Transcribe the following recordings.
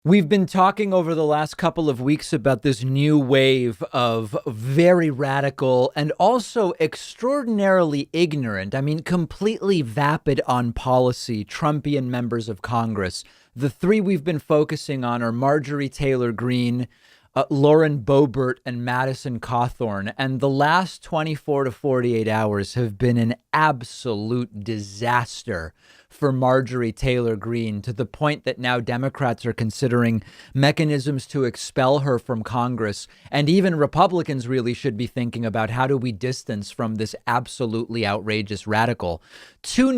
We've been talking over the last couple of weeks about this new wave of very radical and also extraordinarily ignorant, completely vapid on policy, Trumpian members of Congress. The three we've been focusing on are Marjorie Taylor Greene, Lauren Boebert, and Madison Cawthorn. And the last 24 to 48 hours have been an absolute disaster for Marjorie Taylor Greene, to the point that now Democrats are considering mechanisms to expel her from Congress. And even Republicans really should be thinking about, how do we distance from this absolutely outrageous radical? Two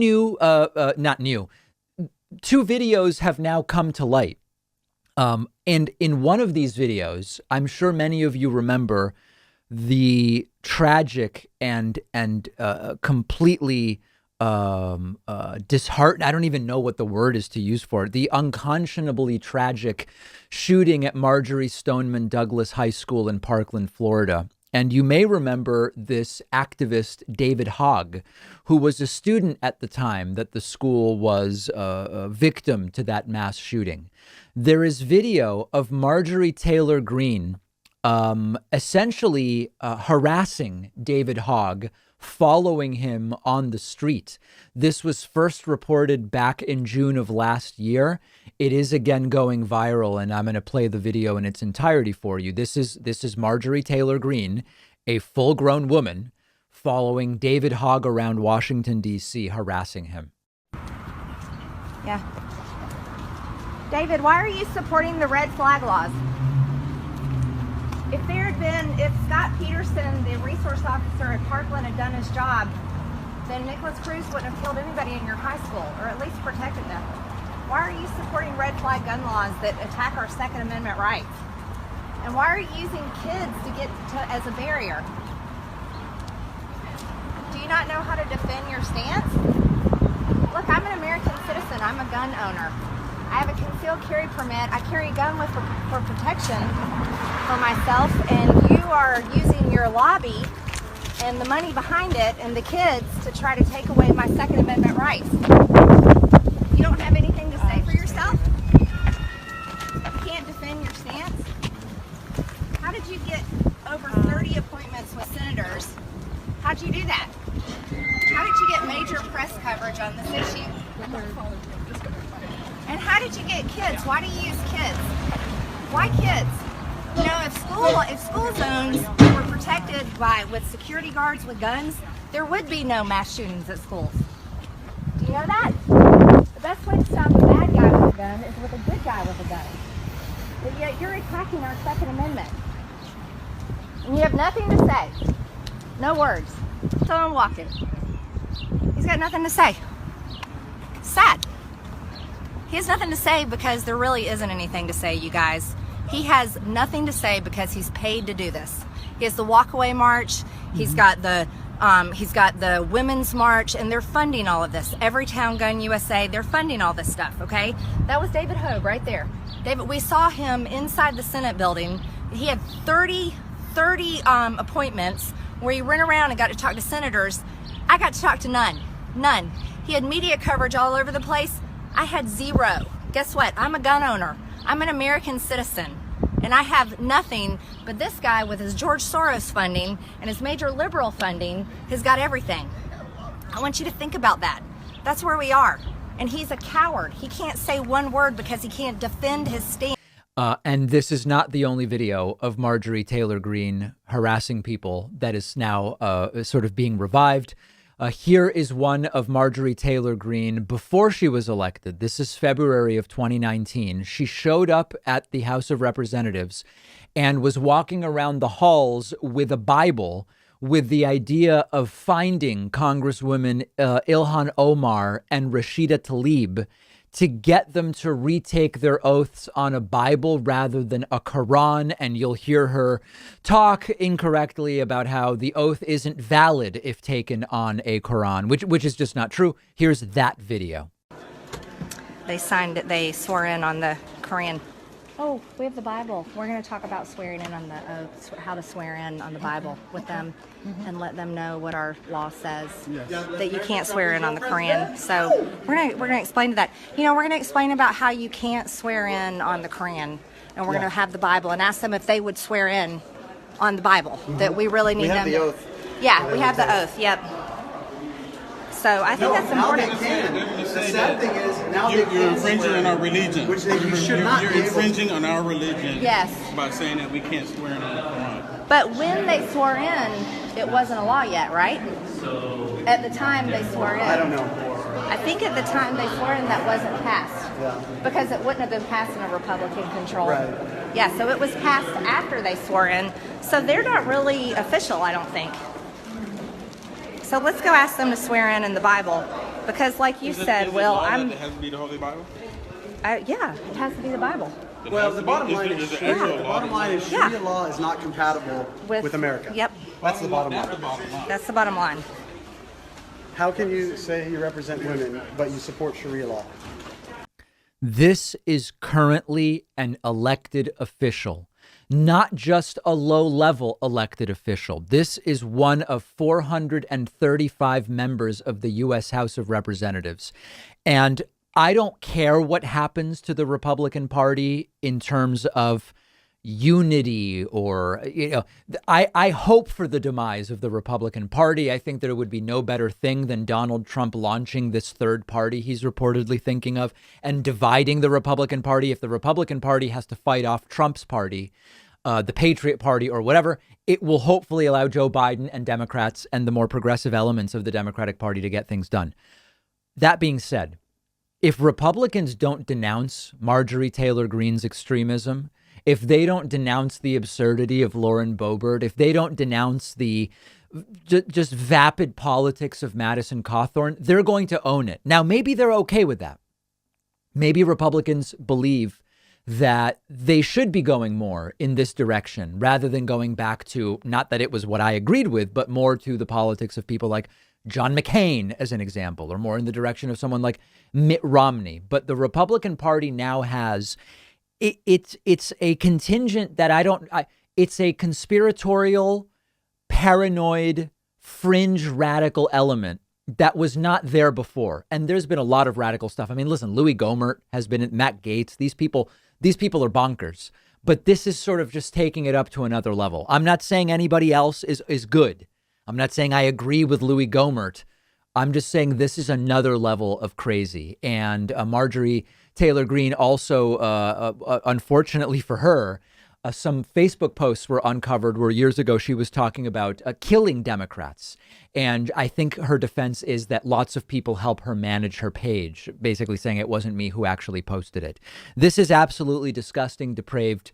videos have now come to light. And in one of these videos, I'm sure many of you remember the tragic and completely disheartened. I don't even know what the word is to use for it. The unconscionably tragic shooting at Marjorie Stoneman High School in Parkland, Florida. And you may remember this activist, David Hogg, who was a student at the time that the school was a victim to that mass shooting. There is video of Marjorie Taylor Greene essentially harassing David Hogg, following him on the street. This was first reported back in June of last year. It is again going viral, and I'm going to play the video in its entirety for you. This is Marjorie Taylor Greene, a full-grown woman, following David Hogg around Washington, D.C., harassing him. Yeah. David, why are you supporting the red flag laws? If Scott Peterson, the resource officer at Parkland, had done his job, then Nicholas Cruz wouldn't have killed anybody in your high school, or at least protected them. Why are you supporting red flag gun laws that attack our Second Amendment rights? And why are you using kids as a barrier? Do you not know how to defend your stance? Look, I'm an American citizen. I'm a gun owner. I have a concealed carry permit. I carry a gun for protection for myself, and you are using your lobby and the money behind it and the kids to try to take away my Second Amendment rights. You don't have anything to say for yourself? You can't defend your stance? How did you get over 30 appointments with senators? How'd you do that? How did you get major press coverage on this issue? And how did you get kids? Why do you use kids? Why kids? You know, if school zones were protected with security guards with guns, there would be no mass shootings at schools. Do you know that? The best way to stop a bad guy with a gun is with a good guy with a gun. But yet you're attacking our Second Amendment. And you have nothing to say. No words. So I'm walking. He's got nothing to say. Sad. He has nothing to say because there really isn't anything to say, you guys. He has nothing to say because he's paid to do this. He has the walkaway march. He's got the women's march, and they're funding all of this. Everytown Gun USA, they're funding all this stuff. Okay, that was David Hogg right there. David, we saw him inside the Senate building. He had 30 appointments where he ran around and got to talk to senators. I got to talk to none. He had media coverage all over the place. I had zero. Guess what? I'm a gun owner. I'm an American citizen. And I have nothing, but this guy with his George Soros funding and his major liberal funding has got everything. I want you to think about that. That's where we are. And he's a coward. He can't say one word because he can't defend his stand. And this is not the only video of Marjorie Taylor Greene harassing people that is now sort of being revived. Here is one of Marjorie Taylor Greene before she was elected. This is February of 2019. She showed up at the House of Representatives and was walking around the halls with a Bible with the idea of finding Congresswomen Ilhan Omar and Rashida Tlaib to get them to retake their oaths on a Bible rather than a Quran. And you'll hear her talk incorrectly about how the oath isn't valid if taken on a Quran, which is just not true. Here's that video. They signed it. They swore in on the Quran. Oh, we have the Bible. We're going to talk about swearing in on the how to swear in on the Bible with them, and let them know what our law says, that you can't swear in on the Quran. So we're gonna explain that. You know, we're gonna explain about how you can't swear in on the Quran, and we're gonna have the Bible and ask them if they would swear in on the Bible. That we really need them. We have the oath. Yeah, we have the oath. Yep. So I think that's important. Now they can. The sad thing is, now you're infringing on our religion. Which you should not. You're infringing on our religion. Yes. By saying that we can't swear in on the Quran. But when they swore in, it wasn't a law yet, right? At the time they swore in. I don't know. I think at the time they swore in, that wasn't passed. Yeah. Because it wouldn't have been passed in a Republican control. Right. Yeah, so it was passed after they swore in. So they're not really official, I don't think. So let's go ask them to swear in the Bible. Because like you said, Will, It has to be the Holy Bible? Yeah, it has to be the Bible. Well, the bottom line is Sharia Yeah. law is not compatible with America. Yep. That's the bottom line. That's the bottom line. How can you say you represent women, but you support Sharia law? This is currently an elected official, not just a low-level elected official. This is one of 435 members of the U.S. House of Representatives. And I don't care what happens to the Republican Party in terms of unity or, I hope for the demise of the Republican Party. I think that it would be no better thing than Donald Trump launching this third party he's reportedly thinking of and dividing the Republican Party. If the Republican Party has to fight off Trump's party, the Patriot Party or whatever, it will hopefully allow Joe Biden and Democrats and the more progressive elements of the Democratic Party to get things done. That being said, if Republicans don't denounce Marjorie Taylor Greene's extremism, if they don't denounce the absurdity of Lauren Boebert, if they don't denounce the just vapid politics of Madison Cawthorn, they're going to own it. Now, maybe they're okay with that. Maybe Republicans believe that they should be going more in this direction rather than going back to, not that it was what I agreed with, but more to the politics of people like John McCain, as an example, or more in the direction of someone like Mitt Romney. But the Republican Party now has it's a contingent that it's a conspiratorial, paranoid, fringe radical element that was not there before. And there's been a lot of radical stuff. I mean, listen, Louis Gohmert has been Matt Gaetz. These people are bonkers. But this is sort of just taking it up to another level. I'm not saying anybody else is good. I'm not saying I agree with Louis Gohmert. I'm just saying this is another level of crazy. And Marjorie Taylor Greene also, unfortunately for her, some Facebook posts were uncovered where years ago she was talking about killing Democrats. And I think her defense is that lots of people help her manage her page, basically saying it wasn't me who actually posted it. This is absolutely disgusting, depraved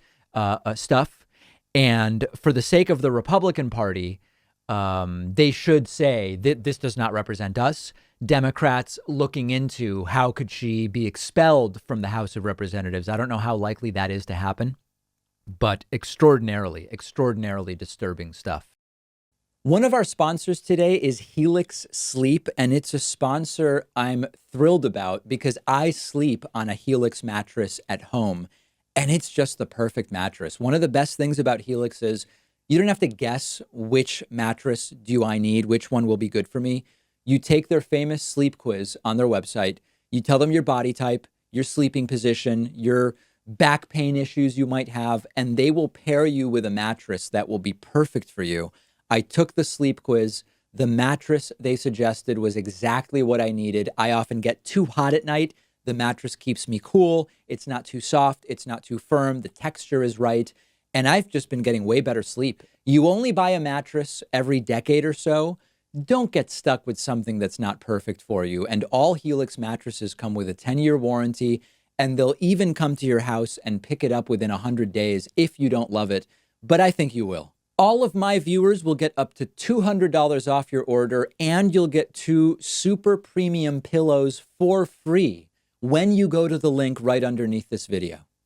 stuff. And for the sake of the Republican Party, they should say that this does not represent us. Democrats looking into how could she be expelled from the House of Representatives. I don't know how likely that is to happen, but extraordinarily disturbing stuff. One of our sponsors today is Helix Sleep, and it's a sponsor I'm thrilled about because I sleep on a Helix mattress at home, and it's just the perfect mattress. One of the best things about Helix is you don't have to guess which mattress do I need, which one will be good for me. You take their famous sleep quiz on their website. You tell them your body type, your sleeping position, your back pain issues you might have, and they will pair you with a mattress that will be perfect for you. I took the sleep quiz. The mattress they suggested was exactly what I needed. I often get too hot at night. The mattress keeps me cool. It's not too soft. It's not too firm. The texture is right. And I've just been getting way better sleep. You only buy a mattress every decade or so. Don't get stuck with something that's not perfect for you. And all Helix mattresses come with a 10-year warranty, and they'll even come to your house and pick it up within 100 days if you don't love it. But I think you will. All of my viewers will get up to $200 off your order, and you'll get 2 super premium pillows for free when you go to the link right underneath this video.